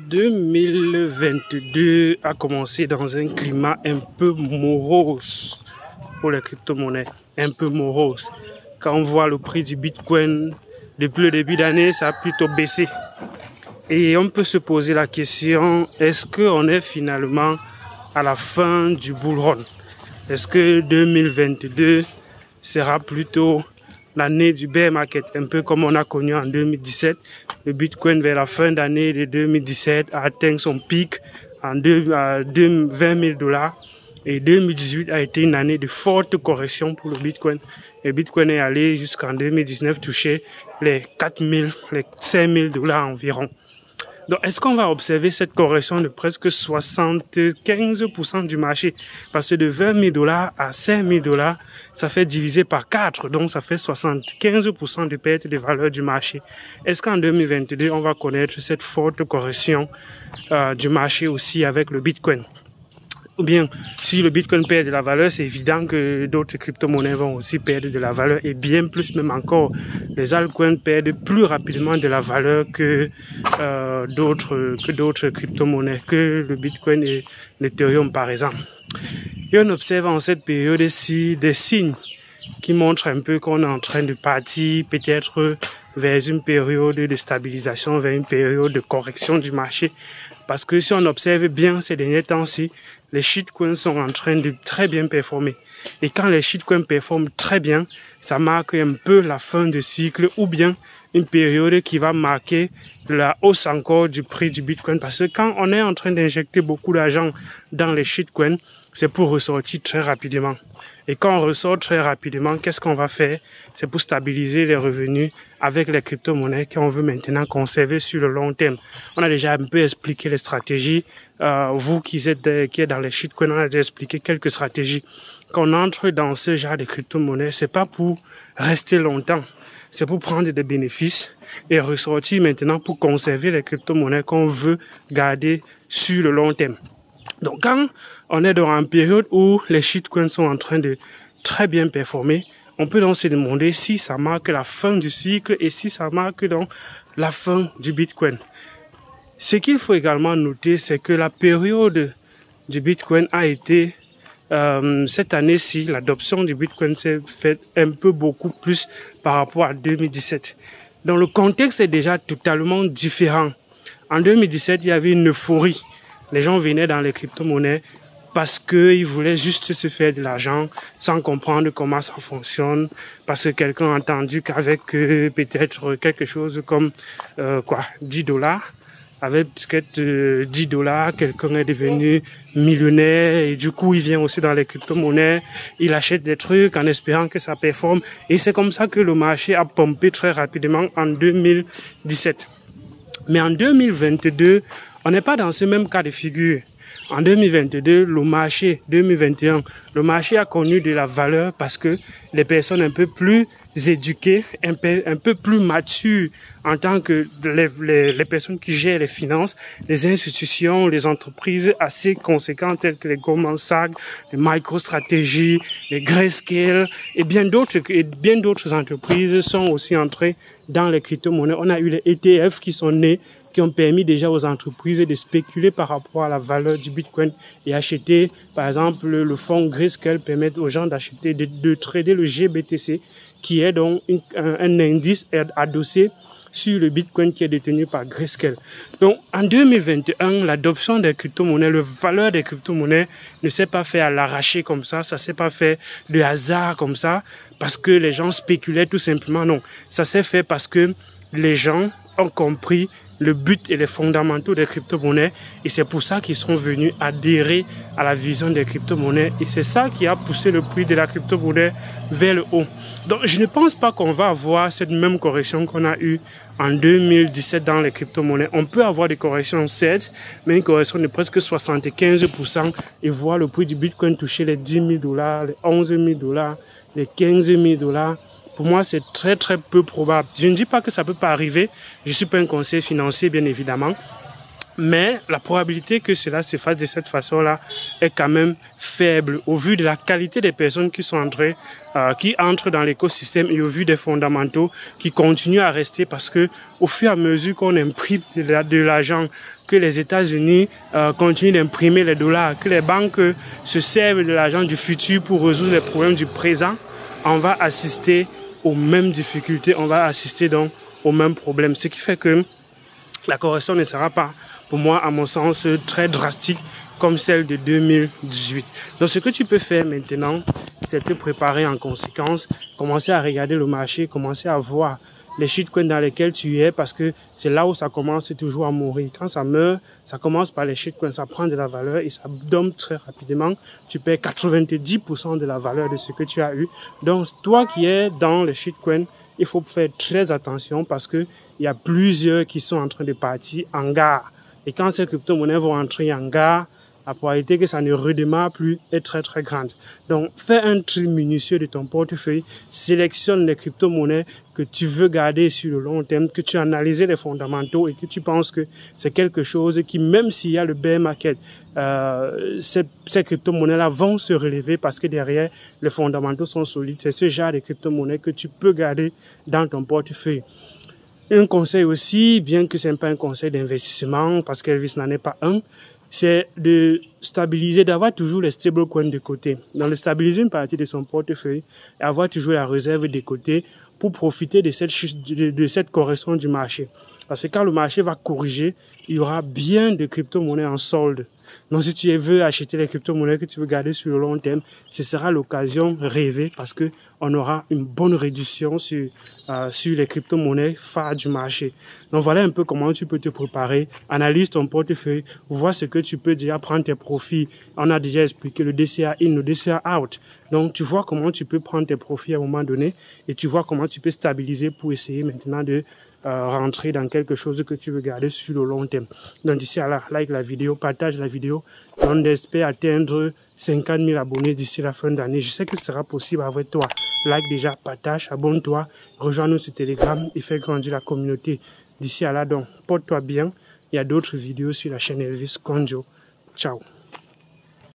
2022 a commencé dans un climat un peu morose pour les crypto-monnaies, un peu morose. Quand on voit le prix du Bitcoin, depuis le début d'année, ça a plutôt baissé. Et on peut se poser la question, est-ce qu'on est finalement à la fin du bull run? Est-ce que 2022 sera plutôt l'année du bear market, un peu comme on a connu en 2017. Le Bitcoin vers la fin d'année de 2017 a atteint son pic en 20 000 $. Et 2018 a été une année de forte correction pour le Bitcoin. Le Bitcoin est allé jusqu'en 2019 toucher les 4 000, les 5 000 $ environ. Donc, est-ce qu'on va observer cette correction de presque 75% du marché? Parce que de 20 000 $ à 5 000 $, ça fait diviser par 4. Donc, ça fait 75% de perte de valeur du marché. Est-ce qu'en 2022, on va connaître cette forte correction du marché aussi avec le Bitcoin? Ou bien, si le Bitcoin perd de la valeur, c'est évident que d'autres crypto-monnaies vont aussi perdre de la valeur et bien plus même encore. Les altcoins perdent plus rapidement de la valeur que d'autres crypto-monnaies, que le Bitcoin et l'Ethereum par exemple. Et on observe en cette période-ci des signes qui montrent un peu qu'on est en train de partir peut-être vers une période de stabilisation, vers une période de correction du marché. Parce que si on observe bien ces derniers temps-ci, les shitcoins sont en train de très bien performer. Et quand les shitcoins performent très bien, ça marque un peu la fin de cycle ou bien une période qui va marquer la hausse encore du prix du Bitcoin. Parce que quand on est en train d'injecter beaucoup d'argent dans les shitcoins, c'est pour ressortir très rapidement. Et quand on ressort très rapidement, qu'est-ce qu'on va faire? C'est pour stabiliser les revenus avec les crypto-monnaies qu'on veut maintenant conserver sur le long terme. On a déjà un peu expliqué les stratégies. Vous qui êtes dans les shitcoins, on a déjà expliqué quelques stratégies. Quand on entre dans ce genre de crypto-monnaies, c'est pas pour rester longtemps. C'est pour prendre des bénéfices et ressortir maintenant pour conserver les crypto-monnaies qu'on veut garder sur le long terme. Donc, quand on est dans une période où les shitcoins sont en train de très bien performer, on peut donc se demander si ça marque la fin du cycle et si ça marque donc la fin du Bitcoin. Ce qu'il faut également noter, c'est que la période du Bitcoin a été, cette année-ci, l'adoption du Bitcoin s'est faite un peu beaucoup plus par rapport à 2017. Donc, le contexte est déjà totalement différent. En 2017, il y avait une euphorie. Les gens venaient dans les crypto-monnaies parce qu'ils voulaient juste se faire de l'argent sans comprendre comment ça fonctionne. Parce que quelqu'un a entendu qu'avec peut-être quelque chose comme 10 $, avec peut-être 10 $, quelqu'un est devenu millionnaire et du coup il vient aussi dans les crypto-monnaies, il achète des trucs en espérant que ça performe. Et c'est comme ça que le marché a pompé très rapidement en 2017. Mais en 2022, on n'est pas dans ce même cas de figure. En 2022, le marché, 2021, le marché a connu de la valeur parce que les personnes un peu plus éduquées, un peu plus matures en tant que les personnes qui gèrent les finances, les institutions, les entreprises assez conséquentes telles que les Goldman Sachs, les MicroStrategy, les Grayscale et bien d'autres entreprises sont aussi entrées dans les crypto-monnaies. On a eu les ETF qui sont nés, qui ont permis déjà aux entreprises de spéculer par rapport à la valeur du Bitcoin et acheter, par exemple, le fonds Grayscale permet aux gens d'acheter, de trader le GBTC, qui est donc un indice adossé sur le Bitcoin qui est détenu par Grayscale. Donc, en 2021, l'adoption des crypto-monnaies, la valeur des crypto-monnaies ne s'est pas fait à l'arracher comme ça s'est pas fait de hasard comme ça, parce que les gens spéculaient tout simplement, non. Ça s'est fait parce que les gens ont compris le but et les fondamentaux des crypto-monnaies et c'est pour ça qu'ils sont venus adhérer à la vision des crypto-monnaies et c'est ça qui a poussé le prix de la crypto-monnaie vers le haut. Donc je ne pense pas qu'on va avoir cette même correction qu'on a eue en 2017 dans les crypto-monnaies. On peut avoir des corrections certes, mais une correction de presque 75% et voir le prix du Bitcoin toucher les 10 000 $, les 11 000 $, les 15 000 $. Pour moi, c'est très très peu probable. Je ne dis pas que ça ne peut pas arriver. Je ne suis pas un conseiller financier, bien évidemment. Mais la probabilité que cela se fasse de cette façon-là est quand même faible au vu de la qualité des personnes qui sont entrées, qui entrent dans l'écosystème et au vu des fondamentaux qui continuent à rester parce que au fur et à mesure qu'on imprime de l'argent, que les États-Unis continuent d'imprimer les dollars, que les banques se servent de l'argent du futur pour résoudre les problèmes du présent, on va assister aux mêmes difficultés, on va assister donc aux mêmes problèmes. Ce qui fait que la correction ne sera pas, pour moi, à mon sens, très drastique comme celle de 2018. Donc, ce que tu peux faire maintenant, c'est te préparer en conséquence, commencer à regarder le marché, commencer à voir les shitcoins dans lesquels tu es parce que c'est là où ça commence toujours à mourir. Quand ça meurt, ça commence par les shitcoins, ça prend de la valeur et ça dompe très rapidement. Tu perds 90% de la valeur de ce que tu as eu. Donc, toi qui es dans les shitcoins, il faut faire très attention parce que il y a plusieurs qui sont en train de partir en gare. Et quand ces crypto-monnaies vont entrer en gare, la probabilité que ça ne redémarre plus est très très grande. Donc, fais un tri minutieux de ton portefeuille, sélectionne les crypto-monnaies que tu veux garder sur le long terme, que tu as analysé les fondamentaux et que tu penses que c'est quelque chose qui, même s'il y a le bear market, ces crypto-monnaies-là vont se relever parce que derrière, les fondamentaux sont solides. C'est ce genre de crypto-monnaies que tu peux garder dans ton portefeuille. Un conseil aussi, bien que ce n'est pas un conseil d'investissement, parce qu'Elvis n'en est pas un, c'est de stabiliser, d'avoir toujours les stablecoins de côté. Donc, de stabiliser une partie de son portefeuille et avoir toujours la réserve de côté pour profiter de cette correction du marché. Parce que quand le marché va corriger, il y aura bien de crypto-monnaies en solde. Donc, si tu veux acheter les crypto-monnaies que tu veux garder sur le long terme, ce sera l'occasion rêvée parce que on aura une bonne réduction sur les crypto-monnaies phares du marché. Donc, voilà un peu comment tu peux te préparer. Analyse ton portefeuille, vois ce que tu peux déjà prendre tes profits. On a déjà expliqué le DCA in, le DCA out. Donc, tu vois comment tu peux prendre tes profits à un moment donné et tu vois comment tu peux stabiliser pour essayer maintenant de rentrer dans quelque chose que tu veux garder sur le long terme. Donc d'ici à là, like la vidéo, partage la vidéo. On espère atteindre 50 000 abonnés d'ici la fin d'année. Je sais que ce sera possible avec toi. Like déjà, partage, abonne-toi, rejoins-nous sur Telegram et fais grandir la communauté. D'ici à là, donc, porte-toi bien. Il y a d'autres vidéos sur la chaîne Elvis Konjo. Ciao.